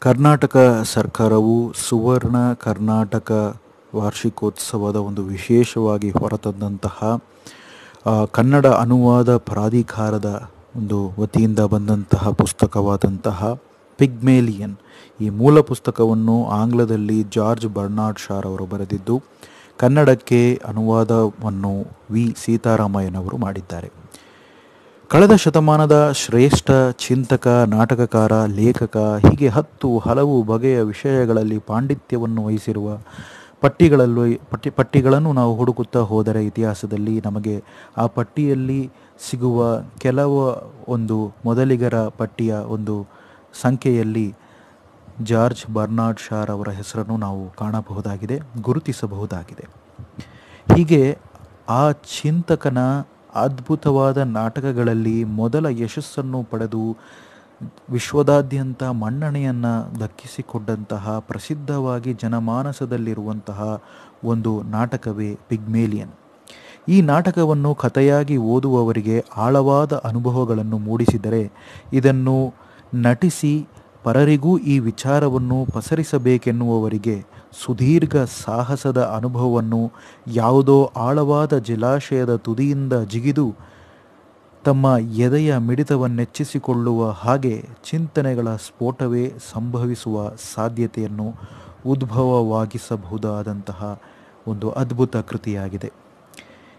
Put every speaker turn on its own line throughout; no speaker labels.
ಕರ್ನಾಟಕ ಸರ್ಕಾರವು ಸುವರ್ಣ ಕರ್ನಾಟಕ ವಾರ್ಷಿಕೋತ್ಸವದ ಒಂದು ವಿಶೇಷವಾಗಿ ಹೊರತಂದಂತಹ ಕನ್ನಡ ಅನುವಾದ ಪ್ರಾಧಿಕಾರದ ಒಂದು ವತಿಯಿಂದ ಬಂದಂತಹ ಪುಸ್ತಕವಾದಂತಹ ಪಿಗ್ಮೇಲಿಯನ್. ಈ ಮೂಲ ಪುಸ್ತಕವನ್ನು ಆಂಗ್ಲದಲ್ಲಿ ಜಾರ್ಜ್ ಬರ್ನಾರ್ಡ್ ಶಾರ್ ಅವರು ಬರೆದಿದ್ದು, ಕನ್ನಡಕ್ಕೆ ಅನುವಾದವನ್ನು ವಿ ಸೀತಾರಾಮಯ್ಯನವರು ಮಾಡಿದ್ದಾರೆ. ಕಳೆದ ಶತಮಾನದ ಶ್ರೇಷ್ಠ ಚಿಂತಕ, ನಾಟಕಕಾರ, ಲೇಖಕ ಹೀಗೆ ಹಲವು ಬಗೆಯ ವಿಷಯಗಳಲ್ಲಿ ಪಾಂಡಿತ್ಯವನ್ನು ವಹಿಸಿರುವ ಪಟ್ಟಿಗಳನ್ನು ನಾವು ಹುಡುಕುತ್ತಾ ಹೋದರೆ ಇತಿಹಾಸದಲ್ಲಿ ನಮಗೆ ಆ ಪಟ್ಟಿಯಲ್ಲಿ ಸಿಗುವ ಕೆಲವು ಒಂದು ಮೊದಲಿಗರ ಪಟ್ಟಿಯ ಒಂದು ಸಂಖ್ಯೆಯಲ್ಲಿ ಜಾರ್ಜ್ ಬರ್ನಾರ್ಡ್ ಶಾರ್ ಅವರ ಹೆಸರನ್ನು ನಾವು ಕಾಣಬಹುದಾಗಿದೆ, ಗುರುತಿಸಬಹುದಾಗಿದೆ. ಹೀಗೆ ಆ ಚಿಂತಕನ ಅದ್ಭುತವಾದ ನಾಟಕಗಳಲ್ಲಿ ಮೊದಲ ಯಶಸ್ಸನ್ನು ಪಡೆದು ವಿಶ್ವದಾದ್ಯಂತ ಮನ್ನಣೆಯನ್ನು ದಕ್ಕಿಸಿಕೊಂಡಂತಹ ಪ್ರಸಿದ್ಧವಾಗಿ ಜನಮಾನಸದಲ್ಲಿರುವಂತಹ ಒಂದು ನಾಟಕವೇ ಪಿಗ್ಮೇಲಿಯನ್. ಈ ನಾಟಕವನ್ನು ಕಥೆಯಾಗಿ ಓದುವವರಿಗೆ ಆಳವಾದ ಅನುಭವಗಳನ್ನು ಮೂಡಿಸಿದರೆ, ಇದನ್ನು ನಟಿಸಿ ಪರರಿಗೂ ಈ ವಿಚಾರವನ್ನು ಪಸರಿಸಬೇಕೆನ್ನುವವರಿಗೆ ಸುದೀರ್ಘ ಸಾಹಸದ ಅನುಭವವನ್ನು ಯಾವುದೋ ಆಳವಾದ ಜಲಾಶಯದ ತುದಿಯಿಂದ ಜಿಗಿದು ತಮ್ಮ ಎದೆಯ ಮಿಡಿತವನ್ನೆಚ್ಚಿಸಿಕೊಳ್ಳುವ ಹಾಗೆ ಚಿಂತನೆಗಳ ಸ್ಫೋಟವೇ ಸಂಭವಿಸುವ ಸಾಧ್ಯತೆಯನ್ನು ಉದ್ಭವವಾಗಿಸಬಹುದಾದಂತಹ ಒಂದು ಅದ್ಭುತ ಕೃತಿಯಾಗಿದೆ.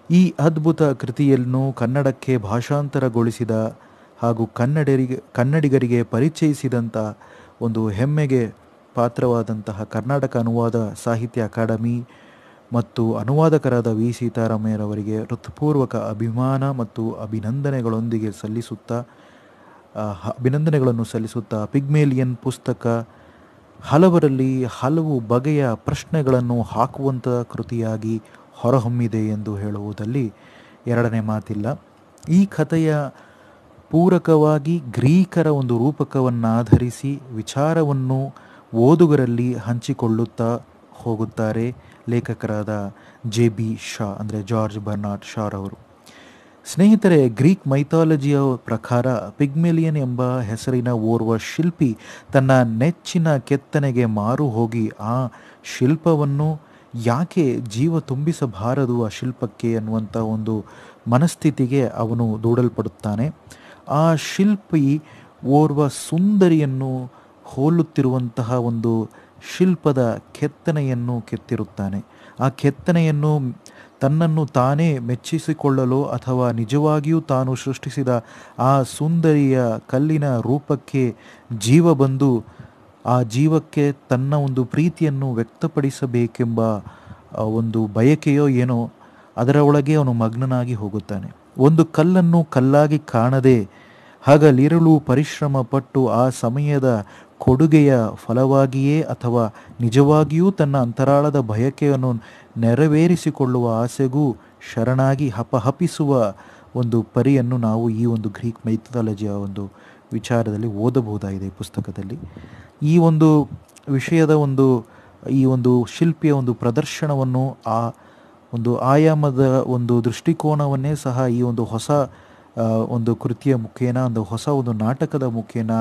ಈ ಅದ್ಭುತ ಕೃತಿಯನ್ನು ಕನ್ನಡಕ್ಕೆ ಭಾಷಾಂತರಗೊಳಿಸಿದ ಹಾಗೂ ಕನ್ನಡಿಗರಿಗೆ ಪರಿಚಯಿಸಿದಂಥ ಒಂದು ಹೆಮ್ಮೆಗೆ ಪಾತ್ರವಾದಂತಹ ಕರ್ನಾಟಕ ಅನುವಾದ ಸಾಹಿತ್ಯ ಅಕಾಡೆಮಿ ಮತ್ತು ಅನುವಾದಕರಾದ ವಿ ಸೀತಾರಾಮಯ್ಯರವರಿಗೆ ಹೃತ್ಪೂರ್ವಕ ಅಭಿಮಾನ ಮತ್ತು ಅಭಿನಂದನೆಗಳನ್ನು ಸಲ್ಲಿಸುತ್ತಾ ಪಿಗ್ಮೇಲಿಯನ್ ಪುಸ್ತಕ ಹಲವರಲ್ಲಿ ಹಲವು ಬಗೆಯ ಪ್ರಶ್ನೆಗಳನ್ನು ಹಾಕುವಂಥ ಕೃತಿಯಾಗಿ ಹೊರಹೊಮ್ಮಿದೆ ಎಂದು ಹೇಳುವುದರಲ್ಲಿ ಎರಡನೇ ಮಾತಿಲ್ಲ. ಈ ಕಥೆಯ ಪೂರಕವಾಗಿ ಗ್ರೀಕರ ಒಂದು ರೂಪಕವನ್ನಾಧರಿಸಿ ವಿಚಾರವನ್ನು ಓದುಗರಲ್ಲಿ ಹಂಚಿಕೊಳ್ಳುತ್ತಾ ಹೋಗುತ್ತಾರೆ ಲೇಖಕರಾದ ಜೆ.ಬಿ. ಶಾ ಅಂದರೆ ಜಾರ್ಜ್ ಬರ್ನಾರ್ಡ್ ಶಾರ್ ಅವರು. ಸ್ನೇಹಿತರೆ, ಗ್ರೀಕ್ ಮೈಥಾಲಜಿಯ ಪ್ರಕಾರ ಪಿಗ್ಮೇಲಿಯನ್ ಎಂಬ ಹೆಸರಿನ ಓರ್ವ ಶಿಲ್ಪಿ ತನ್ನ ನೆಚ್ಚಿನ ಕೆತ್ತನೆಗೆ ಮಾರು ಹೋಗಿ ಆ ಶಿಲ್ಪವನ್ನು ಯಾಕೆ ಜೀವ ತುಂಬಿಸಬಾರದು ಆ ಶಿಲ್ಪಕ್ಕೆ ಅನ್ನುವಂಥ ಒಂದು ಮನಸ್ಥಿತಿಗೆ ಅವನು ದೂಡಲ್ಪಡುತ್ತಾನೆ. ಆ ಶಿಲ್ಪಿ ಓರ್ವ ಸುಂದರಿಯನ್ನು ಹೋಲುತ್ತಿರುವಂತಹ ಒಂದು ಶಿಲ್ಪದ ಕೆತ್ತನೆಯನ್ನು ಕೆತ್ತಿರುತ್ತಾನೆ. ಆ ಕೆತ್ತನೆಯನ್ನು ತನ್ನನ್ನು ತಾನೇ ಮೆಚ್ಚಿಸಿಕೊಳ್ಳಲು ಅಥವಾ ನಿಜವಾಗಿಯೂ ತಾನು ಸೃಷ್ಟಿಸಿದ ಆ ಸುಂದರಿಯ ಕಲ್ಲಿನ ರೂಪಕ್ಕೆ ಜೀವ ಬಂದು ಆ ಜೀವಕ್ಕೆ ತನ್ನ ಒಂದು ಪ್ರೀತಿಯನ್ನು ವ್ಯಕ್ತಪಡಿಸಬೇಕೆಂಬ ಒಂದು ಬಯಕೆಯೋ ಏನೋ ಅದರ ಒಳಗೆ ಅವನು ಮಗ್ನನಾಗಿ ಹೋಗುತ್ತಾನೆ. ಒಂದು ಕಲ್ಲನ್ನು ಕಲ್ಲಾಗಿ ಕಾಣದೆ ಹಗಲಿರುಳು ಪರಿಶ್ರಮ ಪಟ್ಟು ಆ ಸಮಯದ ಕೊಡುಗೆಯ ಫಲವಾಗಿಯೇ ಅಥವಾ ನಿಜವಾಗಿಯೂ ತನ್ನ ಅಂತರಾಳದ ಬಯಕೆಯನ್ನು ನೆರವೇರಿಸಿಕೊಳ್ಳುವ ಆಸೆಗೂ ಶರಣಾಗಿ ಹಪಹಪಿಸುವ ಒಂದು ಪರಿಯನ್ನು ನಾವು ಈ ಒಂದು ಗ್ರೀಕ್ ಮೈಥಾಲಜಿಯ ಒಂದು ವಿಚಾರದಲ್ಲಿ ಓದಬಹುದಾಗಿದೆ ಈ ಪುಸ್ತಕದಲ್ಲಿ. ಈ ಒಂದು ವಿಷಯದ ಈ ಒಂದು ಶಿಲ್ಪಿಯ ಒಂದು ಪ್ರದರ್ಶನವನ್ನು ಆ ಒಂದು ಆಯಾಮದ ಒಂದು ದೃಷ್ಟಿಕೋನವನ್ನೇ ಸಹ ಈ ಒಂದು ಹೊಸ ಒಂದು ಕೃತಿಯ ಮುಖೇನ ಹೊಸ ಒಂದು ನಾಟಕದ ಮುಖೇನ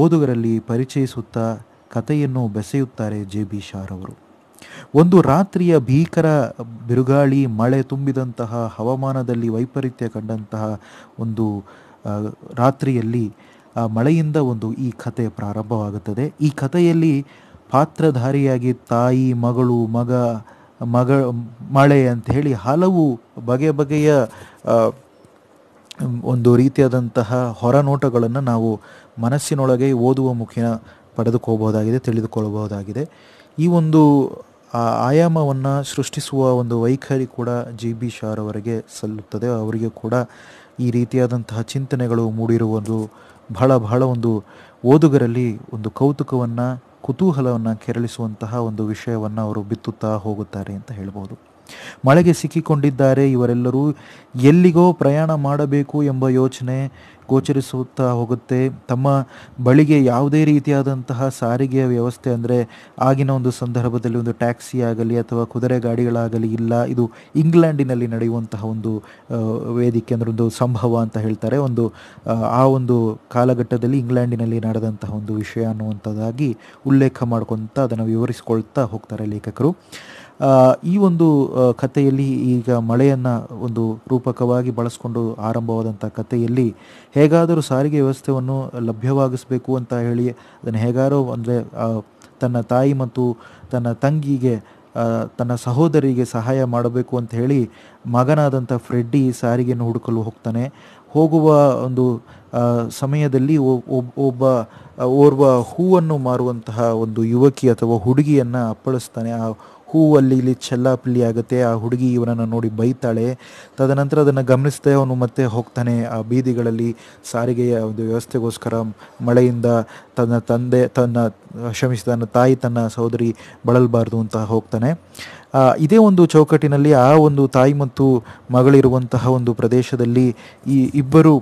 ಓದುಗರಲ್ಲಿ ಪರಿಚಯಿಸುತ್ತಾ ಕಥೆಯನ್ನು ಬೆಸೆಯುತ್ತಾರೆ ಜೆ.ಬಿ. ಶಾರ್ ಅವರು. ಒಂದು ರಾತ್ರಿಯ ಭೀಕರ ಬಿರುಗಾಳಿ, ಮಳೆ ತುಂಬಿದಂತಹ ಹವಾಮಾನದಲ್ಲಿ ವೈಪರೀತ್ಯ ಕಂಡಂತಹ ಒಂದು ರಾತ್ರಿಯಲ್ಲಿ ಆ ಮಳೆಯಿಂದ ಈ ಕಥೆ ಪ್ರಾರಂಭವಾಗುತ್ತದೆ. ಈ ಕಥೆಯಲ್ಲಿ ಪಾತ್ರಧಾರಿಯಾಗಿ ತಾಯಿ, ಮಗಳು, ಮಗ ಮಳೆ ಅಂತ ಹೇಳಿ ಹಲವು ಬಗೆಯ ಒಂದು ರೀತಿಯಾದಂತಹ ಹೊರನೋಟಗಳನ್ನು ನಾವು ಮನಸ್ಸಿನೊಳಗೆ ಓದುವ ಮುಖೇನ ತಿಳಿದುಕೊಳ್ಳಬಹುದಾಗಿದೆ. ಈ ಒಂದು ಆಯಾಮವನ್ನು ಸೃಷ್ಟಿಸುವ ಒಂದು ವೈಖರಿ ಕೂಡ ಜೆ.ಬಿ. ಶಾರ್ ಅವರಿಗೆ ಸಲ್ಲುತ್ತದೆ. ಅವರಿಗೆ ಕೂಡ ಈ ರೀತಿಯಾದಂತಹ ಚಿಂತನೆಗಳು ಮೂಡಿರುವುದು ಬಹಳ ಒಂದು ಓದುಗರಲ್ಲಿ ಒಂದು ಕುತೂಹಲವನ್ನು ಕೆರಳಿಸುವಂತಹ ಒಂದು ವಿಷಯವನ್ನು ಅವರು ಬಿತ್ತುತ್ತಾ ಹೋಗುತ್ತಾರೆ ಅಂತ ಹೇಳ್ಬೋದು. ಮಳೆಗೆ ಸಿಕ್ಕಿಕೊಂಡಿದ್ದಾರೆ ಇವರೆಲ್ಲರೂ. ಎಲ್ಲಿಗೋ ಪ್ರಯಾಣ ಮಾಡಬೇಕು ಎಂಬ ಯೋಚನೆ ಗೋಚರಿಸುತ್ತಾ ಹೋಗುತ್ತೆ. ತಮ್ಮ ಬಳಿಗೆ ಯಾವುದೇ ರೀತಿಯಾದಂತಹ ಸಾರಿಗೆಯ ವ್ಯವಸ್ಥೆ, ಅಂದರೆ ಆಗಿನ ಒಂದು ಸಂದರ್ಭದಲ್ಲಿ ಒಂದು ಟ್ಯಾಕ್ಸಿ ಆಗಲಿ ಅಥವಾ ಕುದುರೆ ಗಾಡಿಗಳಾಗಲಿ ಇಲ್ಲ. ಇದು ಇಂಗ್ಲೆಂಡಿನಲ್ಲಿ ನಡೆಯುವಂತಹ ಒಂದು ವೇದಿಕೆ, ಅಂದರೆ ಒಂದು ಸಂಭವ ಅಂತ ಹೇಳ್ತಾರೆ. ಆ ಒಂದು ಕಾಲಘಟ್ಟದಲ್ಲಿ ಇಂಗ್ಲೆಂಡಿನಲ್ಲಿ ನಡೆದಂತಹ ಒಂದು ವಿಷಯ ಅನ್ನುವಂಥದ್ದಾಗಿ ಉಲ್ಲೇಖ ಮಾಡ್ಕೊತ ಅದನ್ನು ವಿವರಿಸ್ಕೊಳ್ತಾ ಹೋಗ್ತಾರೆ ಲೇಖಕರು. ಈ ಒಂದು ಕಥೆಯಲ್ಲಿ ಈಗ ಮಳೆಯನ್ನು ಒಂದು ರೂಪಕವಾಗಿ ಬಳಸ್ಕೊಂಡು ಆರಂಭವಾದಂಥ ಕಥೆಯಲ್ಲಿ ಹೇಗಾದರೂ ಸಾರಿಗೆ ವ್ಯವಸ್ಥೆಯನ್ನು ಲಭ್ಯವಾಗಿಸಬೇಕು ಅಂತ ಹೇಳಿ ಅದನ್ನು ಹೇಗಾರೋ, ಅಂದರೆ ತನ್ನ ತಾಯಿ ಮತ್ತು ತನ್ನ ತಂಗಿಗೆ, ತನ್ನ ಸಹೋದರಿಗೆ ಸಹಾಯ ಮಾಡಬೇಕು ಅಂತ ಹೇಳಿ ಮಗನಾದಂಥ ಫ್ರೆಡ್ಡಿ ಸಾರಿಗೆಯನ್ನು ಹುಡುಕಲು ಹೋಗ್ತಾನೆ. ಹೋಗುವ ಒಂದು ಸಮಯದಲ್ಲಿ ಓರ್ವ ಹೂವನ್ನು ಮಾರುವಂತಹ ಒಂದು ಯುವಕಿ ಅಥವಾ ಹುಡುಗಿಯನ್ನು ಅಪ್ಪಳಿಸ್ತಾನೆ. ಆ ಹೂವಲ್ಲಿ ಇಲ್ಲಿ ಚೆಲ್ಲಾಪಿಲ್ಲಿ ಆಗುತ್ತೆ. ಆ ಹುಡುಗಿ ಇವನನ್ನು ನೋಡಿ ಬೈತಾಳೆ. ತದನಂತರ ಅದನ್ನು ಗಮನಿಸದೆ ಅವನು ಮತ್ತೆ ಹೋಗ್ತಾನೆ ಆ ಬೀದಿಗಳಲ್ಲಿ ಸಾರಿಗೆಯ ಒಂದು ವ್ಯವಸ್ಥೆಗೋಸ್ಕರ. ಮಳೆಯಿಂದ ತನ್ನ ತಾಯಿ ತನ್ನ ಸಹೋದರಿ ಬಳಲಬಾರ್ದು ಅಂತ ಹೋಗ್ತಾನೆ. ಇದೇ ಒಂದು ಚೌಕಟ್ಟಿನಲ್ಲಿ ಆ ಒಂದು ತಾಯಿ ಮತ್ತು ಮಗಳಿರುವಂತಹ ಒಂದು ಪ್ರದೇಶದಲ್ಲಿ ಈ ಇಬ್ಬರು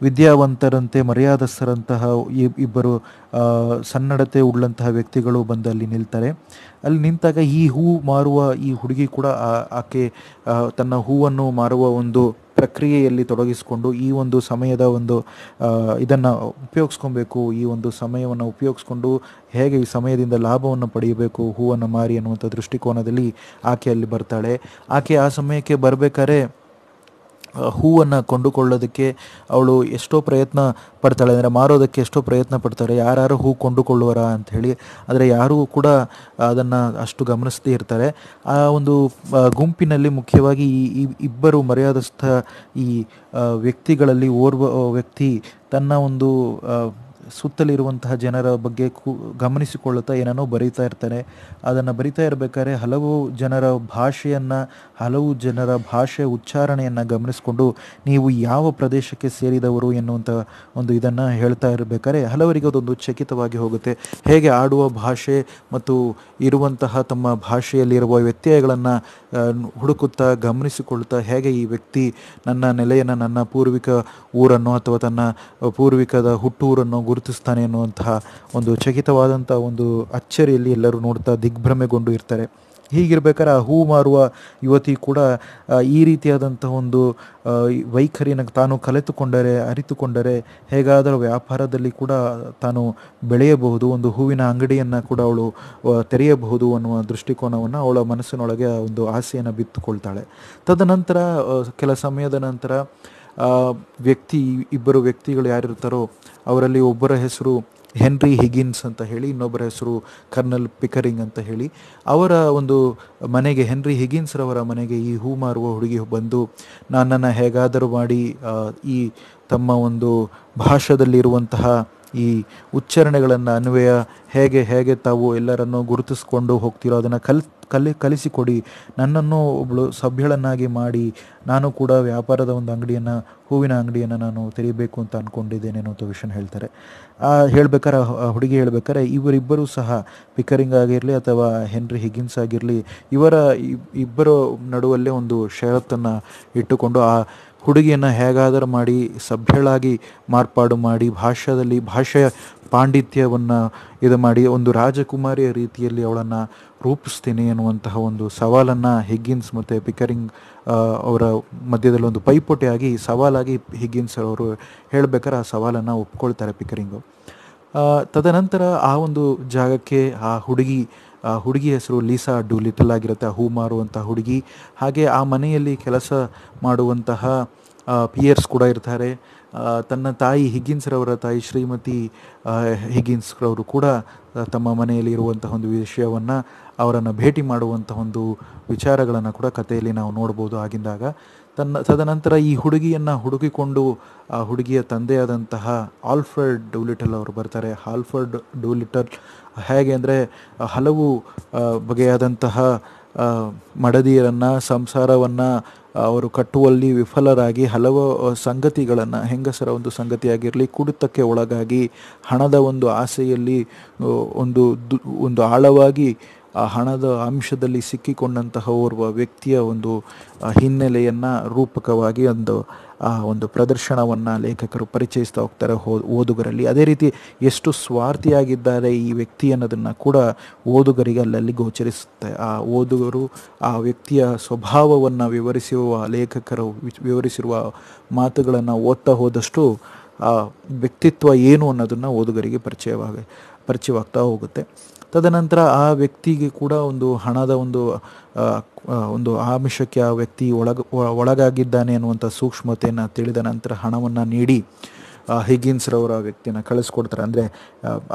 ವಿದ್ಯಾವಂತರಂತೆ ಮರ್ಯಾದಸ್ಥರಂತಹ ಇಬ್ಬರು ಸನ್ನಡತೆ ಉಳ್ಳಂತಹ ವ್ಯಕ್ತಿಗಳು ಬಂದು ಅಲ್ಲಿ ನಿಲ್ತಾರೆ. ಅಲ್ಲಿ ನಿಂತಾಗ ಈ ಹೂ ಮಾರುವ ಈ ಹುಡುಗಿ ಕೂಡ ಆಕೆ ತನ್ನ ಹೂವನ್ನು ಮಾರುವ ಒಂದು ಪ್ರಕ್ರಿಯೆಯಲ್ಲಿ ತೊಡಗಿಸಿಕೊಂಡು ಈ ಒಂದು ಸಮಯದ ಒಂದು ಇದನ್ನು ಉಪಯೋಗಿಸ್ಕೊಬೇಕು, ಈ ಒಂದು ಸಮಯವನ್ನು ಉಪಯೋಗಿಸ್ಕೊಂಡು ಹೇಗೆ ಈ ಸಮಯದಿಂದ ಲಾಭವನ್ನು ಪಡೆಯಬೇಕು ಹೂವನ್ನು ಮಾರಿ ಅನ್ನುವಂಥ ದೃಷ್ಟಿಕೋನದಲ್ಲಿ ಆಕೆ ಅಲ್ಲಿ ಬರ್ತಾಳೆ. ಆಕೆ ಆ ಸಮಯಕ್ಕೆ ಬರಬೇಕಾದ್ರೆ ಹೂವನ್ನು ಕೊಂಡುಕೊಳ್ಳೋದಕ್ಕೆ ಅವಳು ಎಷ್ಟೋ ಪ್ರಯತ್ನ ಪಡ್ತಾಳೆ, ಅಂದರೆ ಮಾರೋದಕ್ಕೆ ಎಷ್ಟೋ ಪ್ರಯತ್ನ ಪಡ್ತಾರೆ, ಯಾರು ಹೂ ಕೊಂಡುಕೊಳ್ಳುವರ ಅಂಥೇಳಿ. ಆದರೆ ಯಾರೂ ಕೂಡ ಅದನ್ನು ಅಷ್ಟು ಗಮನಿಸದೇ ಇರ್ತಾರೆ. ಆ ಒಂದು ಗುಂಪಿನಲ್ಲಿ ಮುಖ್ಯವಾಗಿ ಈ ಇಬ್ಬರು ಮರ್ಯಾದಸ್ಥ ಈ ವ್ಯಕ್ತಿಗಳಲ್ಲಿ ಓರ್ವ ವ್ಯಕ್ತಿ ತನ್ನ ಒಂದು ಸುತ್ತಲಿರುವಂತಹ ಜನರ ಬಗ್ಗೆ ಗಮನಿಸಿಕೊಳ್ಳುತ್ತಾ ಏನೇನೋ ಬರೀತಾ ಇರ್ತಾನೆ. ಅದನ್ನು ಬರಿತಾ ಇರಬೇಕಾದ್ರೆ ಹಲವು ಜನರ ಭಾಷೆಯ ಉಚ್ಚಾರಣೆಯನ್ನು ಗಮನಿಸಿಕೊಂಡು ನೀವು ಯಾವ ಪ್ರದೇಶಕ್ಕೆ ಸೇರಿದವರು ಎನ್ನುವಂಥ ಒಂದು ಇದನ್ನು ಹೇಳ್ತಾ ಇರಬೇಕಾದ್ರೆ ಹಲವರಿಗೆ ಅದೊಂದು ಚಕಿತವಾಗಿ ಹೋಗುತ್ತೆ. ಹೇಗೆ ಆಡುವ ಭಾಷೆ ಮತ್ತು ಇರುವಂತಹ ತಮ್ಮ ಭಾಷೆಯಲ್ಲಿರುವ ವ್ಯತ್ಯಯಗಳನ್ನು ಹುಡುಕುತ್ತಾ ಗಮನಿಸಿಕೊಳ್ಳುತ್ತಾ ಹೇಗೆ ಈ ವ್ಯಕ್ತಿ ನನ್ನ ನೆಲೆಯನ್ನು, ನನ್ನ ಪೂರ್ವಿಕ ಊರನ್ನು ಅಥವಾ ತನ್ನ ಪೂರ್ವಿಕದ ಹುಟ್ಟೂರನ್ನು ಗುರುತಿಸ್ತಾನೆ ಅನ್ನುವಂತಹ ಒಂದು ಚಕಿತವಾದಂಥ ಒಂದು ಅಚ್ಚರಿಯಲ್ಲಿ ಎಲ್ಲರೂ ನೋಡ್ತಾ ದಿಗ್ಭ್ರಮೆಗೊಂಡು ಇರ್ತಾರೆ. ಹೀಗಿರ್ಬೇಕಾದ್ರೆ ಆ ಹೂ ಮಾರುವ ಯುವತಿ ಕೂಡ ಈ ರೀತಿಯಾದಂತಹ ಒಂದು ವೈಖರಿನ ತಾನು ಅರಿತುಕೊಂಡರೆ ಹೇಗಾದರೂ ವ್ಯಾಪಾರದಲ್ಲಿ ಕೂಡ ತಾನು ಬೆಳೆಯಬಹುದು, ಒಂದು ಹೂವಿನ ಅಂಗಡಿಯನ್ನು ಕೂಡ ಅವಳು ತೆರೆಯಬಹುದು ಅನ್ನುವ ದೃಷ್ಟಿಕೋನವನ್ನು ಅವಳ ಮನಸ್ಸಿನೊಳಗೆ ಒಂದು ಆಸೆಯನ್ನು ಬಿತ್ತುಕೊಳ್ತಾಳೆ. ತದನಂತರ ಕೆಲ ಸಮಯದ ನಂತರ ಇಬ್ಬರು ವ್ಯಕ್ತಿಗಳು ಯಾರಿರ್ತಾರೋ ಅವರಲ್ಲಿ ಒಬ್ಬರ ಹೆಸರು ಹೆನ್ರಿ ಹಿಗಿನ್ಸ್ ಅಂತ ಹೇಳಿ, ಇನ್ನೊಬ್ಬರ ಹೆಸರು ಕರ್ನಲ್ ಪಿಕರಿಂಗ್ ಅಂತ ಹೇಳಿ. ಅವರ ಒಂದು ಮನೆಗೆ, ಹೆನ್ರಿ ಹಿಗಿನ್ಸ್ರವರ ಮನೆಗೆ ಈ ಹೂ ಮಾರುವ ಹುಡುಗಿ ಬಂದು ನನ್ನನ್ನು ಹೇಗಾದರೂ ಮಾಡಿ ಈ ತಮ್ಮ ಒಂದು ಭಾಷೆಯಲ್ಲಿರುವಂತಹ ಈ ಉಚ್ಚಾರಣೆಗಳನ್ನು ಅನ್ವಯ ಹೇಗೆ ತಾವು ಎಲ್ಲರನ್ನೂ ಗುರುತಿಸ್ಕೊಂಡು ಹೋಗ್ತಿರೋ ಅದನ್ನು ಕಲಿಸಿಕೊಡಿ, ನನ್ನನ್ನು ಒಬ್ಬಳು ಸಭ್ಯಳನ್ನಾಗಿ ಮಾಡಿ ನಾನು ಕೂಡ ವ್ಯಾಪಾರದ ಒಂದು ಹೂವಿನ ಅಂಗಡಿಯನ್ನು ನಾನು ತೆರೀಬೇಕು ಅಂತ ಅಂದ್ಕೊಂಡಿದ್ದೇನೆ ಅನ್ನೋ ವಿಷಯ ಹೇಳ್ತಾರೆ. ಹುಡುಗಿ ಹೇಳ್ಬೇಕಾರೆ ಇವರಿಬ್ಬರೂ ಸಹ ಪಿಕರಿಂಗ್ ಆಗಿರಲಿ ಅಥವಾ ಹೆನ್ರಿ ಹಿಗಿನ್ಸ್ ಆಗಿರಲಿ ಇಬ್ಬರ ನಡುವಲ್ಲೇ ಒಂದು ಷರತ್ತನ್ನು ಇಟ್ಟುಕೊಂಡು ಆ ಹುಡುಗಿಯನ್ನು ಹೇಗಾದರೂ ಮಾಡಿ ಸಭ್ಯಳಾಗಿ ಮಾರ್ಪಾಡು ಮಾಡಿ ಭಾಷೆಯ ಪಾಂಡಿತ್ಯವನ್ನು ಇದು ಮಾಡಿ ಒಂದು ರಾಜಕುಮಾರಿಯ ರೀತಿಯಲ್ಲಿ ಅವಳನ್ನು ರೂಪಿಸ್ತೀನಿ ಅನ್ನುವಂತಹ ಒಂದು ಸವಾಲನ್ನು ಹಿಗ್ಗಿನ್ಸ್ ಮತ್ತು ಪಿಕರಿಂಗ್ ಅವರ ಮಧ್ಯದಲ್ಲಿ ಒಂದು ಪೈಪೋಟಿಯಾಗಿ ಸವಾಲಾಗಿ ಹಿಗ್ಗಿನ್ಸ್ ಅವರು ಹೇಳ್ಬೇಕಾದ್ರೆ ಆ ಸವಾಲನ್ನು ಒಪ್ಕೊಳ್ತಾರೆ ಪಿಕರಿಂಗು. ತದನಂತರ ಆ ಒಂದು ಜಾಗಕ್ಕೆ ಆ ಹುಡುಗಿ ಹೆಸರು ಲೀಸಾ ಡೂಲಿಟಲ್ ಆಗಿರುತ್ತೆ, ಆ ಹೂ ಮಾರುವಂತಹ ಹುಡುಗಿ. ಹಾಗೆ ಆ ಮನೆಯಲ್ಲಿ ಕೆಲಸ ಮಾಡುವಂತಹ ಪಿಯರ್ಸ್ ಕೂಡ ಇರ್ತಾರೆ. ತನ್ನ ತಾಯಿ ಹಿಗ್ಗಿನ್ಸ್ರವರ ತಾಯಿ ಶ್ರೀಮತಿ ಹಿಗ್ಗಿನ್ಸ್ರವರು ಕೂಡ ತಮ್ಮ ಮನೆಯಲ್ಲಿ ಇರುವಂತಹ ಒಂದು ವಿಷಯವನ್ನು ಅವರನ್ನು ಭೇಟಿ ಮಾಡುವಂತಹ ಒಂದು ವಿಚಾರಗಳನ್ನು ಕೂಡ ಕಥೆಯಲ್ಲಿ ನಾವು ನೋಡ್ಬೋದು ಆಗಿಂದಾಗ. ತದನಂತರ ಈ ಹುಡುಗಿಯನ್ನು ಹುಡುಕಿಕೊಂಡು ಆ ಹುಡುಗಿಯ ತಂದೆಯಾದಂತಹ ಆಲ್ಫ್ರೆಡ್ ಡೂಲಿಟಲ್ ಅವರು ಬರ್ತಾರೆ. ಆಲ್ಫ್ರೆಡ್ ಡೂಲಿಟಲ್ ಹೇಗೆ ಅಂದರೆ ಹಲವು ಬಗೆಯಾದಂತಹ ಮಡದಿಯರನ್ನು, ಸಂಸಾರವನ್ನು ಅವರು ಕಟ್ಟುವಲ್ಲಿ ವಿಫಲರಾಗಿ ಹಲವು ಸಂಗತಿಗಳನ್ನು, ಹೆಂಗಸರ ಒಂದು ಸಂಗತಿಯಾಗಿರಲಿ, ಕುಡಿತಕ್ಕೆ ಒಳಗಾಗಿ ಹಣದ ಒಂದು ಆಸೆಯಲ್ಲಿ ಒಂದು ಆಳವಾಗಿ ಆ ಹಣದ ಅಂಶದಲ್ಲಿ ಸಿಕ್ಕಿಕೊಂಡಂತಹ ಓರ್ವ ವ್ಯಕ್ತಿಯ ಒಂದು ಹಿನ್ನೆಲೆಯನ್ನು ರೂಪಕವಾಗಿ ಒಂದು ಪ್ರದರ್ಶನವನ್ನು ಲೇಖಕರು ಪರಿಚಯಿಸ್ತಾ ಹೋಗ್ತಾರೆ ಓದುಗರಲ್ಲಿ. ಅದೇ ರೀತಿ ಎಷ್ಟು ಸ್ವಾರ್ಥಿಯಾಗಿದ್ದಾರೆ ಈ ವ್ಯಕ್ತಿ ಅನ್ನೋದನ್ನು ಕೂಡ ಓದುಗರಿಗೆ ಅಲ್ಲಲ್ಲಿ ಗೋಚರಿಸುತ್ತೆ. ಆ ಓದುಗರು ಆ ವ್ಯಕ್ತಿಯ ಸ್ವಭಾವವನ್ನು ವಿವರಿಸುವ ಲೇಖಕರು ವಿವರಿಸಿರುವ ಮಾತುಗಳನ್ನು ಓದ್ತಾ ಹೋದಷ್ಟು ಆ ವ್ಯಕ್ತಿತ್ವ ಏನು ಅನ್ನೋದನ್ನು ಓದುಗರಿಗೆ ಪರಿಚಯವಾಗ್ತಾ ಹೋಗುತ್ತೆ. ತದನಂತರ ಆ ವ್ಯಕ್ತಿಗೆ ಕೂಡ ಒಂದು ಹಣದ ಒಂದು ಆಮಿಷಕ್ಕೆ ಆ ವ್ಯಕ್ತಿ ಒಳಗಾಗಿದ್ದಾನೆ ಅನ್ನುವಂಥ ಸೂಕ್ಷ್ಮತೆಯನ್ನು ತಿಳಿದ ನಂತರ ಹಣವನ್ನು ನೀಡಿ ಹಿಗಿನ್ಸ್ರವರ ವ್ಯಕ್ತಿಯನ್ನು ಕಳಿಸ್ಕೊಡ್ತಾರೆ. ಅಂದರೆ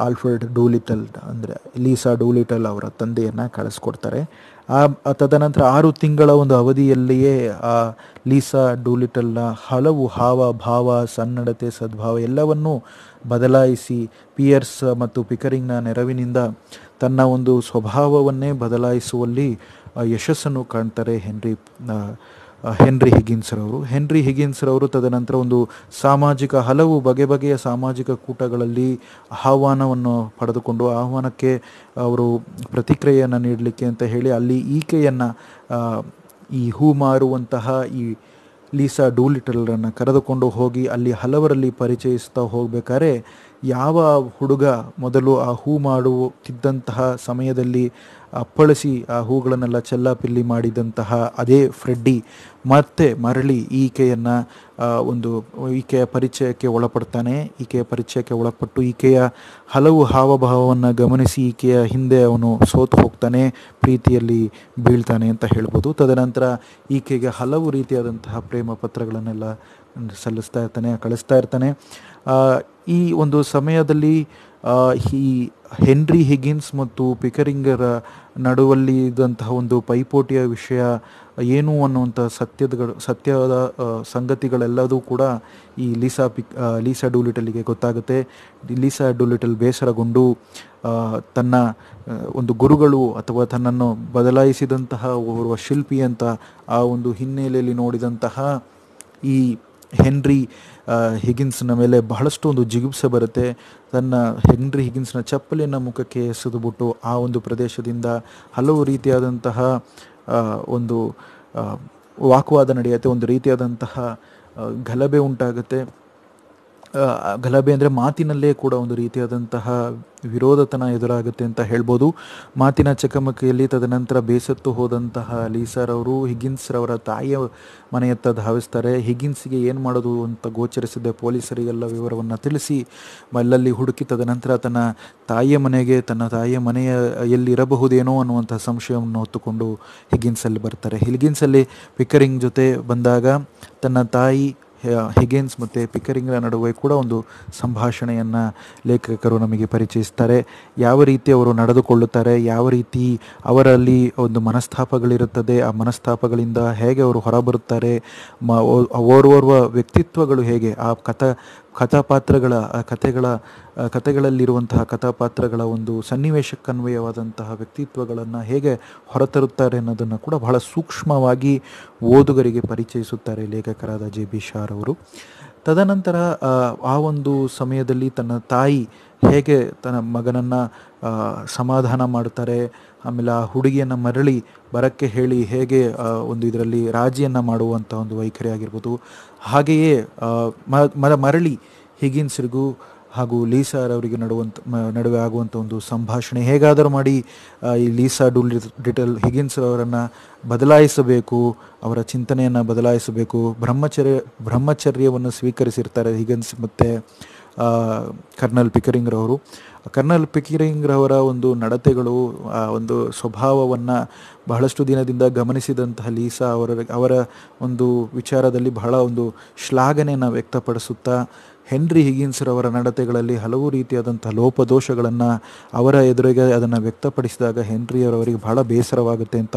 ಆಲ್ಫ್ರೆಡ್ ಡೂಲಿಟಲ್, ಅಂದರೆ ಲೀಸಾ ಡೂಲಿಟಲ್ ಅವರ ತಂದೆಯನ್ನು ಕಳಿಸ್ಕೊಡ್ತಾರೆ. ತದನಂತರ 6 ತಿಂಗಳ ಒಂದು ಅವಧಿಯಲ್ಲಿಯೇ ಆ ಲೀಸಾ ಡೂಲಿಟಲ್ನ ಹಲವು ಹಾವ ಭಾವ, ಸನ್ನಡತೆ, ಸದ್ಭಾವ ಎಲ್ಲವನ್ನೂ ಬದಲಾಯಿಸಿ ಪಿಯರ್ಸ್ ಮತ್ತು ಪಿಕರಿಂಗ್ನ ನೆರವಿನಿಂದ ತನ್ನ ಒಂದು ಸ್ವಭಾವವನ್ನೇ ಬದಲಾಯಿಸುವಲ್ಲಿ ಯಶಸ್ಸನ್ನು ಕಾಣ್ತಾರೆ ಹೆನ್ರಿ ಹಿಗಿನ್ಸ್ರವರು. ಹೆನ್ರಿ ಹಿಗಿನ್ಸ್ರವರು ತದನಂತರ ಒಂದು ಹಲವು ಬಗೆಯ ಸಾಮಾಜಿಕ ಕೂಟಗಳಲ್ಲಿ ಆಹ್ವಾನವನ್ನು ಪಡೆದುಕೊಂಡು ಆಹ್ವಾನಕ್ಕೆ ಅವರು ಪ್ರತಿಕ್ರಿಯೆಯನ್ನು ನೀಡಲಿಕ್ಕೆ ಅಂತ ಹೇಳಿ ಅಲ್ಲಿ ಈಕೆಯನ್ನು ಈ ಹೂ ಮಾರುವಂತಹ ಈ ಲೀಸಾ ಡೂಲಿಟಲ್ರನ್ನು ಕರೆದುಕೊಂಡು ಹೋಗಿ ಅಲ್ಲಿ ಹಲವರಲ್ಲಿ ಪರಿಚಯಿಸ್ತಾ ಹೋಗ್ಬೇಕಾದ್ರೆ ಯಾವ ಹುಡುಗ ಮೊದಲು ಆ ಹೂ ಮಾಡುತ್ತಿದ್ದಂತಹ ಸಮಯದಲ್ಲಿ ಅಪ್ಪಳಿಸಿ ಆ ಹೂಗಳನ್ನೆಲ್ಲ ಚೆಲ್ಲಾಪಿಲ್ಲಿ ಮಾಡಿದಂತಹ ಅದೇ ಫ್ರೆಡ್ಡಿ ಮತ್ತೆ ಮರಳಿ ಈಕೆಯ ಪರಿಚಯಕ್ಕೆ ಒಳಪಡ್ತಾನೆ. ಈಕೆಯ ಪರಿಚಯಕ್ಕೆ ಒಳಪಟ್ಟು ಈಕೆಯ ಹಲವು ಹಾವಭಾವವನ್ನು ಗಮನಿಸಿ ಈಕೆಯ ಹಿಂದೆ ಅವನು ಸೋತು ಹೋಗ್ತಾನೆ, ಪ್ರೀತಿಯಲ್ಲಿ ಬೀಳ್ತಾನೆ ಅಂತ ಹೇಳ್ಬೋದು. ತದನಂತರ ಈಕೆಗೆ ಹಲವು ರೀತಿಯಾದಂತಹ ಪ್ರೇಮ ಪತ್ರಗಳನ್ನೆಲ್ಲ ಕಳಿಸ್ತಾ ಇರ್ತಾನೆ. ಈ ಒಂದು ಸಮಯದಲ್ಲಿ ಈ ಹೆನ್ರಿ ಹಿಗಿನ್ಸ್ ಮತ್ತು ಪಿಕರಿಂಗರ ನಡುವಲ್ಲಿ ಇದ್ದಂತಹ ಒಂದು ಪೈಪೋಟಿಯ ವಿಷಯ ಏನು ಅನ್ನುವಂಥ ಸತ್ಯದ ಸಂಗತಿಗಳೆಲ್ಲದೂ ಕೂಡ ಈ ಲೀಸಾ ಡೂಲಿಟಲ್ಗೆ ಗೊತ್ತಾಗುತ್ತೆ. ಲೀಸಾ ಡೂಲಿಟಲ್ ಬೇಸರಗೊಂಡು ತನ್ನ ಒಂದು ಗುರುಗಳು ಅಥವಾ ತನ್ನನ್ನು ಬದಲಾಯಿಸಿದಂತಹ ಓರ್ವ ಶಿಲ್ಪಿ ಅಂತ ಆ ಒಂದು ಹಿನ್ನೆಲೆಯಲ್ಲಿ ನೋಡಿದಂತಹ ಈ ಹೆನ್ರಿ ಹಿಗಿನ್ಸ್ನ ಮೇಲೆ ಬಹಳಷ್ಟು ಒಂದು ಜಿಗುಪ್ಸೆ ಬರುತ್ತೆ. ಹೆನ್ರಿ ಹಿಗಿನ್ಸ್ನ ಚಪ್ಪಲಿಯನ್ನು ಮುಖಕ್ಕೆ ಎಸೆದುಬಿಟ್ಟು ಆ ಒಂದು ಪ್ರದೇಶದಿಂದ ಹಲವು ರೀತಿಯಾದಂತಹ ಒಂದು ವಾಕ್ವಾದ ನಡೆಯುತ್ತೆ. ಒಂದು ರೀತಿಯಾದಂತಹ ಗಲಭೆ ಉಂಟಾಗುತ್ತೆ. ಗಲಭೆ ಅಂದರೆ ಮಾತಿನಲ್ಲೇ ಕೂಡ ಒಂದು ರೀತಿಯಾದಂತಹ ವಿರೋಧತನ ಎದುರಾಗುತ್ತೆ ಅಂತ ಹೇಳ್ಬೋದು. ಮಾತಿನ ಚಕಮಕಿಯಲ್ಲಿ ತದನಂತರ ಬೇಸತ್ತು ಹೋದಂತಹ ಲೀಸಾರವರು ಹಿಗಿನ್ಸ್ರವರ ತಾಯಿಯ ಮನೆಯತ್ತ ಧಾವಿಸ್ತಾರೆ. ಹಿಗಿನ್ಸ್ಗೆ ಏನು ಮಾಡೋದು ಅಂತ ಗೋಚರಿಸಿದ ಪೊಲೀಸರಿಗೆಲ್ಲ ವಿವರವನ್ನು ತಿಳಿಸಿ ಅಲ್ಲಲ್ಲಿ ಹುಡುಕಿ ತದನಂತರ ತನ್ನ ತಾಯಿಯ ಮನೆಯ ಎಲ್ಲಿರಬಹುದೇನೋ ಅನ್ನುವಂಥ ಸಂಶಯವನ್ನು ಹೊತ್ತುಕೊಂಡು ಹಿಗಿನ್ಸಲ್ಲಿ ಬರ್ತಾರೆ. ಹಿಗಿನ್ಸಲ್ಲಿ ಪಿಕರಿಂಗ್ ಜೊತೆ ಬಂದಾಗ ತನ್ನ ತಾಯಿ ಹಿಗಿನ್ಸ್ ಮತ್ತು ಪಿಕರಿಂಗ್ನ ನಡುವೆ ಕೂಡ ಒಂದು ಸಂಭಾಷಣೆಯನ್ನು ಲೇಖಕರು ನಮಗೆ ಪರಿಚಯಿಸ್ತಾರೆ. ಯಾವ ರೀತಿ ಅವರು ನಡೆದುಕೊಳ್ಳುತ್ತಾರೆ, ಯಾವ ರೀತಿ ಅವರಲ್ಲಿ ಒಂದು ಮನಸ್ತಾಪಗಳಿರುತ್ತದೆ, ಆ ಮನಸ್ತಾಪಗಳಿಂದ ಹೇಗೆ ಅವರು ಹೊರಬರುತ್ತಾರೆ, ಓರ್ವ ವ್ಯಕ್ತಿತ್ವಗಳು ಹೇಗೆ ಆ ಕಥೆಗಳಲ್ಲಿರುವಂತಹ ಕಥಾಪಾತ್ರಗಳ ಒಂದು ಸನ್ನಿವೇಶಕ್ಕನ್ವಯವಾದಂತಹ ವ್ಯಕ್ತಿತ್ವಗಳನ್ನು ಹೇಗೆ ಹೊರತರುತ್ತಾರೆ ಅನ್ನೋದನ್ನು ಕೂಡ ಬಹಳ ಸೂಕ್ಷ್ಮವಾಗಿ ಓದುಗರಿಗೆ ಪರಿಚಯಿಸುತ್ತಾರೆ ಲೇಖಕರಾದ JB ಶಾರ್ ಅವರು. ತದನಂತರ ಆ ಒಂದು ಸಮಯದಲ್ಲಿ ತನ್ನ ತಾಯಿ ಹೇಗೆ ತನ್ನ ಮಗನನ್ನು ಸಮಾಧಾನ ಮಾಡ್ತಾರೆ, ಆಮೇಲೆ ಆ ಹುಡುಗಿಯನ್ನು ಮರಳಿ ಬರಕ್ಕೆ ಹೇಳಿ ಹೇಗೆ ಒಂದು ಇದರಲ್ಲಿ ರಾಜಿಯನ್ನು ಮಾಡುವಂಥ ಒಂದು ವೈಖರಿ ಆಗಿರ್ಬೋದು. ಹಾಗೆಯೇ ಮರಳಿ ಹಿಗಿನ್ಸ್ರಿಗೂ ಹಾಗೂ ಲೀಸಾರವರಿಗೆ ನಡುವೆ ಆಗುವಂಥ ಒಂದು ಸಂಭಾಷಣೆ ಹೇಗಾದರೂ ಮಾಡಿ ಈ ಲೀಸಾ ಡೂಲಿಟಲ್ ಹಿಗಿನ್ಸ್ರವರನ್ನು ಬದಲಾಯಿಸಬೇಕು, ಅವರ ಚಿಂತನೆಯನ್ನು ಬದಲಾಯಿಸಬೇಕು. ಬ್ರಹ್ಮಚರ್ಯವನ್ನು ಸ್ವೀಕರಿಸಿರ್ತಾರೆ ಹಿಗಿನ್ಸ್ ಮತ್ತು ಕರ್ನಲ್ ಪಿಕರಿಂಗ್ರವರ ಒಂದು ನಡತೆಗಳು, ಒಂದು ಸ್ವಭಾವವನ್ನು ಬಹಳಷ್ಟು ದಿನದಿಂದ ಗಮನಿಸಿದಂತಹ ಲೀಸಾ ಅವರ ಒಂದು ವಿಚಾರದಲ್ಲಿ ಬಹಳ ಒಂದು ಶ್ಲಾಘನೆಯನ್ನು ವ್ಯಕ್ತಪಡಿಸುತ್ತಾ ಹೆನ್ರಿ ಹಿಗಿನ್ಸ್ರವರ ನಡತೆಗಳಲ್ಲಿ ಹಲವು ರೀತಿಯಾದಂಥ ಲೋಪದೋಷಗಳನ್ನು ಅವರ ಎದುರಿಗೆ ಅದನ್ನು ವ್ಯಕ್ತಪಡಿಸಿದಾಗ ಹೆನ್ರಿಯವರವರಿಗೆ ಬಹಳ ಬೇಸರವಾಗುತ್ತೆ ಅಂತ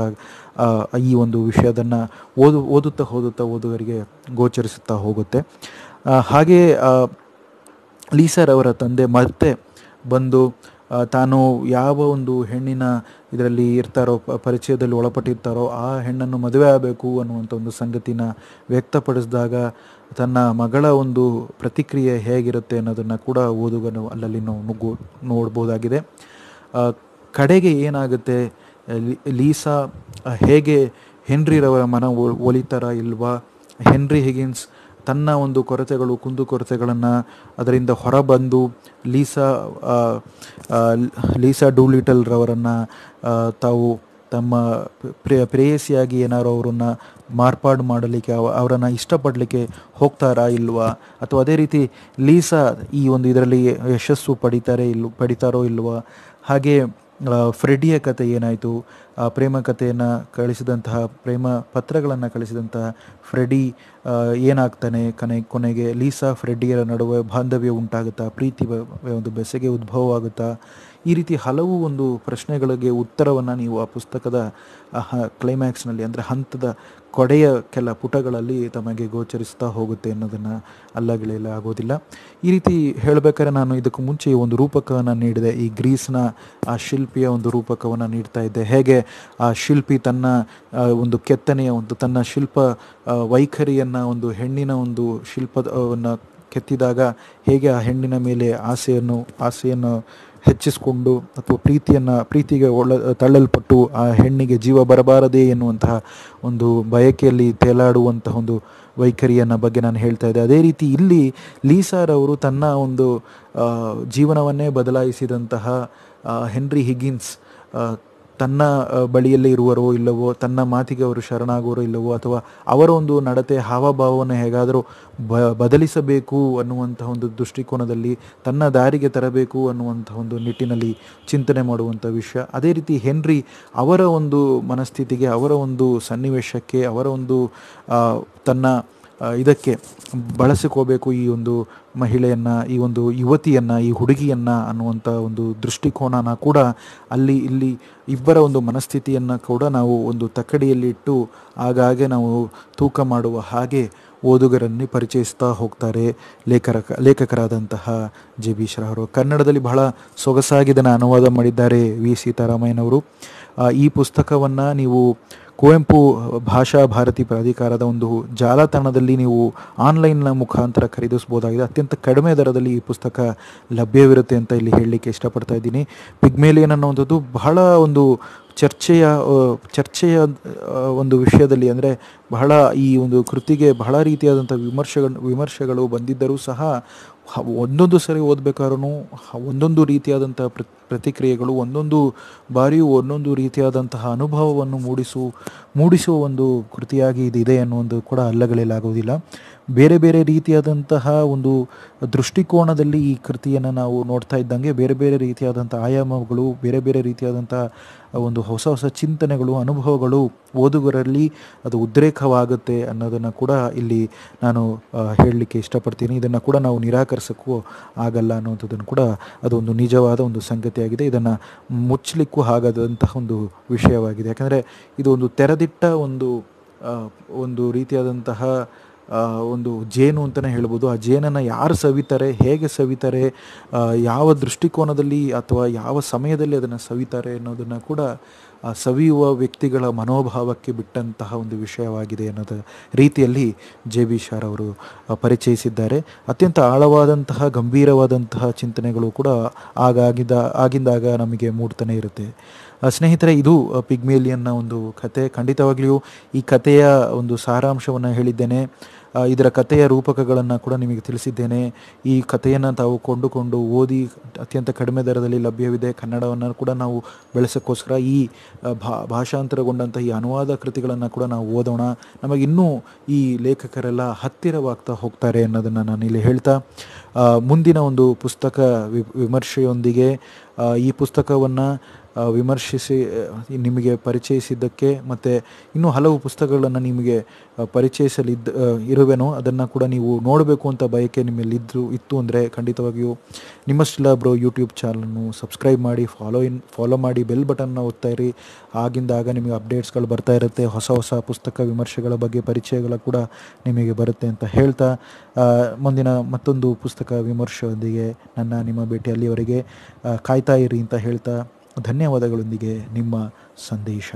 ಈ ಒಂದು ವಿಷಯದನ್ನು ಓದುತ್ತಾ ಓದುಗರಿಗೆ ಗೋಚರಿಸುತ್ತಾ ಹೋಗುತ್ತೆ. ಹಾಗೆಯೇ ಲೀಸಾರವರ ತಂದೆ ಮತ್ತೆ ಬಂದು ತಾನು ಯಾವ ಒಂದು ಹೆಣ್ಣಿನ ಇದರಲ್ಲಿ ಇರ್ತಾರೋ, ಪರಿಚಯದಲ್ಲಿ ಒಳಪಟ್ಟಿರ್ತಾರೋ ಆ ಹೆಣ್ಣನ್ನು ಮದುವೆ ಆಗಬೇಕು ಅನ್ನುವಂಥ ಒಂದು ಸಂಗತಿನ ವ್ಯಕ್ತಪಡಿಸಿದಾಗ ತನ್ನ ಮಗಳ ಒಂದು ಪ್ರತಿಕ್ರಿಯೆ ಹೇಗಿರುತ್ತೆ ಅನ್ನೋದನ್ನು ಕೂಡ ಓದುಗನು ಅಲ್ಲಲ್ಲಿ ನೋಡ್ಬೋದಾಗಿದೆ. ಕಡೆಗೆ ಏನಾಗುತ್ತೆ, ಲೀಸಾ ಹೇಗೆ ಹೆನ್ರಿರವರ ಮನ ಒಲಿತಾರ ಇಲ್ವಾ, ಹೆನ್ರಿ ಹಿಗಿನ್ಸ್ ತನ್ನ ಒಂದು ಕೊರತೆಗಳು ಕುಂದುಕೊರತೆಗಳನ್ನು ಅದರಿಂದ ಹೊರಬಂದು ಲೀಸಾ ಆ, ಆ, ಲೀಸಾ ಡೂಲಿಟಲ್ ರವರನ್ನು ತಾವು ತಮ್ಮ ಪ್ರೇಯಸಿಯಾಗಿ ಏನಾರು ಅವರನ್ನು ಮಾರ್ಪಾಡು ಮಾಡಲಿಕ್ಕೆ ಅವರನ್ನು ಇಷ್ಟಪಡಲಿಕ್ಕೆ ಹೋಗ್ತಾರಾ ಇಲ್ವಾ, ಅಥವಾ ಅದೇ ರೀತಿ ಲೀಸಾ ಈ ಒಂದು ಇದರಲ್ಲಿ ಯಶಸ್ಸು ಪಡಿತಾರೋ ಇಲ್ವಾ. ಹಾಗೆ ಫ್ರೆಡಿಯ ಕತೆ ಏನಾಯಿತು, ಪ್ರೇಮ ಕಥೆಯನ್ನು ಕಳಿಸಿದಂತಹ ಪ್ರೇಮ ಪತ್ರಗಳನ್ನು ಕಳಿಸಿದಂತಹ ಫ್ರೆಡಿ ಏನಾಗ್ತಾನೆ, ಕೊನೆಗೆ ಲೀಸಾ ಫ್ರೆಡಿಯರ ನಡುವೆ ಬಾಂಧವ್ಯ ಉಂಟಾಗುತ್ತಾ, ಪ್ರೀತಿ ಒಂದು ಬೆಸೆಗೆ ಉದ್ಭವವಾಗುತ್ತಾ, ಈ ರೀತಿ ಹಲವು ಒಂದು ಪ್ರಶ್ನೆಗಳಿಗೆ ಉತ್ತರವನ್ನು ನೀವು ಆ ಪುಸ್ತಕದ ಕ್ಲೈಮ್ಯಾಕ್ಸ್ನಲ್ಲಿ ಅಂದರೆ ಹಂತದ ಕೊಡೆಯ ಕೆಲ ಪುಟಗಳಲ್ಲಿ ತಮಗೆ ಗೋಚರಿಸ್ತಾ ಹೋಗುತ್ತೆ ಅನ್ನೋದನ್ನು ಅಲ್ಲಗಳೆಯಲ್ಲ ಆಗೋದಿಲ್ಲ. ಈ ರೀತಿ ಹೇಳಬೇಕಾದ್ರೆ ನಾನು ಇದಕ್ಕೂ ಮುಂಚೆ ಒಂದು ರೂಪಕವನ್ನು ನೀಡಿದೆ. ಈ ಗ್ರೀಸ್ನ ಆ ಶಿಲ್ಪಿಯ ಒಂದು ರೂಪಕವನ್ನು ನೀಡ್ತಾ ಇದ್ದೆ. ಹೇಗೆ ಆ ಶಿಲ್ಪಿ ತನ್ನ ಒಂದು ಕೆತ್ತನೆಯ ಒಂದು ತನ್ನ ಶಿಲ್ಪ ವೈಖರಿಯನ್ನು ಒಂದು ಹೆಣ್ಣಿನ ಒಂದು ಶಿಲ್ಪವನ್ನು ಕೆತ್ತಿದಾಗ ಹೇಗೆ ಆ ಹೆಣ್ಣಿನ ಮೇಲೆ ಆಸೆಯನ್ನು ಹೆಚ್ಚಿಸಿಕೊಂಡು ಅಥವಾ ಪ್ರೀತಿಗೆ ತಳ್ಳಲ್ಪಟ್ಟು ಆ ಹೆಣ್ಣಿಗೆ ಜೀವ ಬರಬಾರದೇ ಎನ್ನುವಂತಹ ಒಂದು ಬಯಕೆಯಲ್ಲಿ ತೇಲಾಡುವಂತಹ ಒಂದು ವೈಖರಿಯನ್ನು ಬಗ್ಗೆ ನಾನು ಹೇಳ್ತಾ ಇದ್ದೆ. ಅದೇ ರೀತಿ ಇಲ್ಲಿ ಲೀಸಾರವರು ತನ್ನ ಒಂದು ಜೀವನವನ್ನೇ ಬದಲಾಯಿಸಿದಂತಹ ಹೆನ್ರಿ ಹಿಗಿನ್ಸ್ ತನ್ನ ಬಳಿಯಲ್ಲೇ ಇರುವರೋ ಇಲ್ಲವೋ, ತನ್ನ ಮಾತಿಗೆ ಅವರು ಶರಣಾಗುವರೋ ಇಲ್ಲವೋ, ಅಥವಾ ಅವರ ಒಂದು ನಡತೆ ಹಾವಭಾವವನ್ನು ಹೇಗಾದರೂ ಬದಲಿಸಬೇಕು ಅನ್ನುವಂಥ ಒಂದು ದೃಷ್ಟಿಕೋನದಲ್ಲಿ ತನ್ನ ದಾರಿಗೆ ತರಬೇಕು ಅನ್ನುವಂಥ ಒಂದು ನಿಟ್ಟಿನಲ್ಲಿ ಚಿಂತನೆ ಮಾಡುವಂಥ ವಿಷಯ. ಅದೇ ರೀತಿ ಹೆನ್ರಿ ಅವರ ಒಂದು ಮನಸ್ಥಿತಿಗೆ, ಅವರ ಒಂದು ಸನ್ನಿವೇಶಕ್ಕೆ, ಅವರ ಒಂದು ತನ್ನ ಇದಕ್ಕೆ ಬಳಸಿಕೋಬೇಕು ಈ ಒಂದು ಮಹಿಳೆಯನ್ನು, ಈ ಒಂದು ಯುವತಿಯನ್ನು, ಈ ಹುಡುಗಿಯನ್ನು ಅನ್ನುವಂಥ ಒಂದು ದೃಷ್ಟಿಕೋನನ ಕೂಡ ಇಲ್ಲಿ ಇಬ್ಬರ ಒಂದು ಮನಸ್ಥಿತಿಯನ್ನು ಕೂಡ ನಾವು ಒಂದು ತಕ್ಕಡಿಯಲ್ಲಿ ಇಟ್ಟು ಆಗಾಗ್ಗೆ ನಾವು ತೂಕ ಮಾಡುವ ಹಾಗೆ ಓದುಗರನ್ನು ಪರಿಚಯಿಸ್ತಾ ಹೋಗ್ತಾರೆ ಲೇಖಕರಾದಂತಹ JB ಶ್ರಾ ಅವರು. ಕನ್ನಡದಲ್ಲಿ ಬಹಳ ಸೊಗಸಾಗಿ ಇದನ್ನು ಅನುವಾದ ಮಾಡಿದ್ದಾರೆ ವಿ ಸೀತಾರಾಮಯ್ಯನವರು. ಈ ಪುಸ್ತಕವನ್ನು ನೀವು ಕುವೆಂಪು ಭಾಷಾ ಭಾರತಿ ಪ್ರಾಧಿಕಾರದ ಒಂದು ಜಾಲತಾಣದಲ್ಲಿ ನೀವು ಆನ್ಲೈನ್ನ ಮುಖಾಂತರ ಖರೀದಿಸ್ಬೋದಾಗಿದೆ. ಅತ್ಯಂತ ಕಡಿಮೆ ದರದಲ್ಲಿ ಈ ಪುಸ್ತಕ ಲಭ್ಯವಿರುತ್ತೆ ಅಂತ ಇಲ್ಲಿ ಹೇಳಲಿಕ್ಕೆ ಇಷ್ಟಪಡ್ತಾ ಇದ್ದೀನಿ. ಪಿಗ್ಮೇಲಿಯನ್ ಅನ್ನುವಂಥದ್ದು ಬಹಳ ಒಂದು ಚರ್ಚೆಯ ಒಂದು ವಿಷಯದಲ್ಲಿ, ಅಂದರೆ ಬಹಳ ಈ ಒಂದು ಕೃತಿಗೆ ಬಹಳ ರೀತಿಯಾದಂಥ ವಿಮರ್ಶೆಗಳು ಬಂದಿದ್ದರೂ ಸಹ ಒಂದೊಂದು ಸರಿ ಓದಬೇಕಾದ್ರೂ ಒಂದೊಂದು ರೀತಿಯಾದಂಥ ಪ್ರತಿಕ್ರಿಯೆಗಳು, ಒಂದೊಂದು ಬಾರಿಯೂ ಒಂದೊಂದು ರೀತಿಯಾದಂತಹ ಅನುಭವವನ್ನು ಮೂಡಿಸುವ ಒಂದು ಕೃತಿಯಾಗಿ ಇದಿದೆ ಅನ್ನುವುದು ಕೂಡ ಅಲ್ಲಗಳೆಯಲಾಗುವುದಿಲ್ಲ. ಬೇರೆ ಬೇರೆ ರೀತಿಯಾದಂತಹ ಒಂದು ದೃಷ್ಟಿಕೋನದಲ್ಲಿ ಈ ಕೃತಿಯನ್ನು ನಾವು ನೋಡ್ತಾ ಇದ್ದಂಗೆ ಬೇರೆ ಬೇರೆ ರೀತಿಯಾದಂಥ ಆಯಾಮಗಳು, ಬೇರೆ ಬೇರೆ ರೀತಿಯಾದಂಥ ಒಂದು ಹೊಸ ಚಿಂತನೆಗಳು, ಅನುಭವಗಳು ಓದುಗರಲ್ಲಿ ಅದು ಉದ್ರೇಕವಾಗುತ್ತೆ ಅನ್ನೋದನ್ನು ಕೂಡ ಇಲ್ಲಿ ನಾನು ಹೇಳಲಿಕ್ಕೆ ಇಷ್ಟಪಡ್ತೀನಿ. ಇದನ್ನು ಕೂಡ ನಾವು ನಿರಾಕರಿಸೋಕ್ಕೂ ಆಗಲ್ಲ ಅನ್ನುವಂಥದ್ದನ್ನು ಕೂಡ ಅದೊಂದು ನಿಜವಾದ ಒಂದು ಸಂಗತಿಯಾಗಿದೆ. ಇದನ್ನು ಮುಚ್ಚಲಿಕ್ಕೂ ಆಗದಂತಹ ಒಂದು ವಿಷಯವಾಗಿದೆ. ಯಾಕಂದರೆ ಇದು ಒಂದು ತೆರೆದಿಟ್ಟ ಒಂದು ರೀತಿಯಾದಂತಹ ಒಂದು ಜೇನು ಅಂತಲೇ ಹೇಳ್ಬೋದು. ಆ ಜೇನನ್ನು ಯಾರು ಸವಿತಾರೆ, ಹೇಗೆ ಸವಿತಾರೆ, ಯಾವ ದೃಷ್ಟಿಕೋನದಲ್ಲಿ ಅಥವಾ ಯಾವ ಸಮಯದಲ್ಲಿ ಅದನ್ನು ಸವಿತಾರೆ ಅನ್ನೋದನ್ನು ಕೂಡ ಸವಿಯುವ ವ್ಯಕ್ತಿಗಳ ಮನೋಭಾವಕ್ಕೆ ಬಿಟ್ಟಂತಹ ಒಂದು ವಿಷಯವಾಗಿದೆ ಅನ್ನೋದ ರೀತಿಯಲ್ಲಿ JB ಶ್ರಾ ಅವರು ಪರಿಚಯಿಸಿದ್ದಾರೆ. ಅತ್ಯಂತ ಆಳವಾದಂತಹ ಗಂಭೀರವಾದಂತಹ ಚಿಂತನೆಗಳು ಕೂಡ ಆಗಿಂದಾಗ ನಮಗೆ ಮೂಡ್ತಾನೆ ಇರುತ್ತೆ. ಸ್ನೇಹಿತರೆ, ಇದು ಪಿಗ್ಮೇಲಿಯನ್ನ ಒಂದು ಕತೆ. ಖಂಡಿತವಾಗ್ಲಿಯೂ ಈ ಕಥೆಯ ಒಂದು ಸಾರಾಂಶವನ್ನು ಹೇಳಿದ್ದೇನೆ. ಇದರ ಕಥೆಯ ರೂಪಕಗಳನ್ನು ಕೂಡ ನಿಮಗೆ ತಿಳಿಸಿದ್ದೇನೆ. ಈ ಕಥೆಯನ್ನು ತಾವು ಕೊಂಡುಕೊಂಡು ಓದಿ, ಅತ್ಯಂತ ಕಡಿಮೆ ದರದಲ್ಲಿ ಲಭ್ಯವಿದೆ. ಕನ್ನಡವನ್ನು ಕೂಡ ನಾವು ಬೆಳೆಸೋಕ್ಕೋಸ್ಕರ ಈ ಭಾಷಾಂತರಗೊಂಡಂಥ ಈ ಅನುವಾದ ಕೃತಿಗಳನ್ನು ಕೂಡ ನಾವು ಓದೋಣ. ನಮಗಿನ್ನೂ ಈ ಲೇಖಕರೆಲ್ಲ ಹತ್ತಿರವಾಗ್ತಾ ಹೋಗ್ತಾರೆ ಅನ್ನೋದನ್ನು ನಾನಿಲ್ಲಿ ಹೇಳ್ತಾ, ಮುಂದಿನ ಒಂದು ಪುಸ್ತಕ ವಿಮರ್ಶೆಯೊಂದಿಗೆ ಈ ಪುಸ್ತಕವನ್ನು ವಿಮರ್ಶಿಸಿ ನಿಮಗೆ ಪರಿಚಯಿಸಿದ್ದಕ್ಕೆ ಮತ್ತು ಇನ್ನೂ ಹಲವು ಪುಸ್ತಕಗಳನ್ನು ನಿಮಗೆ ಇರುವೆನೋ ಅದನ್ನು ಕೂಡ ನೀವು ನೋಡಬೇಕು ಅಂತ ಬಯಕೆ ನಿಮ್ಮಲ್ಲಿ ಇತ್ತು ಅಂದರೆ ಖಂಡಿತವಾಗಿಯೂ ನಿಮ್ಮಷ್ಟಿಲ್ಲ ಬ್ರೋ ಯೂಟ್ಯೂಬ್ ಚಾನಲನ್ನು ಸಬ್ಸ್ಕ್ರೈಬ್ ಮಾಡಿ, ಫಾಲೋ ಮಾಡಿ, ಬೆಲ್ ಬಟನ್ನ ಒತ್ತಾ ಇರಿ. ಆಗಿಂದಾಗ ನಿಮಗೆ ಅಪ್ಡೇಟ್ಸ್ಗಳು ಬರ್ತಾ ಇರುತ್ತೆ. ಹೊಸ ಪುಸ್ತಕ ವಿಮರ್ಶೆಗಳ ಬಗ್ಗೆ ಪರಿಚಯಗಳು ಕೂಡ ನಿಮಗೆ ಬರುತ್ತೆ ಅಂತ ಹೇಳ್ತಾ, ಮುಂದಿನ ಮತ್ತೊಂದು ಪುಸ್ತಕ ವಿಮರ್ಶೆಯೊಂದಿಗೆ ನಿಮ್ಮ ಭೇಟಿ. ಅಲ್ಲಿವರೆಗೆ ಕಾಯ್ತಾ ಇರಿ ಅಂತ ಹೇಳ್ತಾ, ಧನ್ಯವಾದಗಳೊಂದಿಗೆ ನಿಮ್ಮ ಸಂದೇಶ.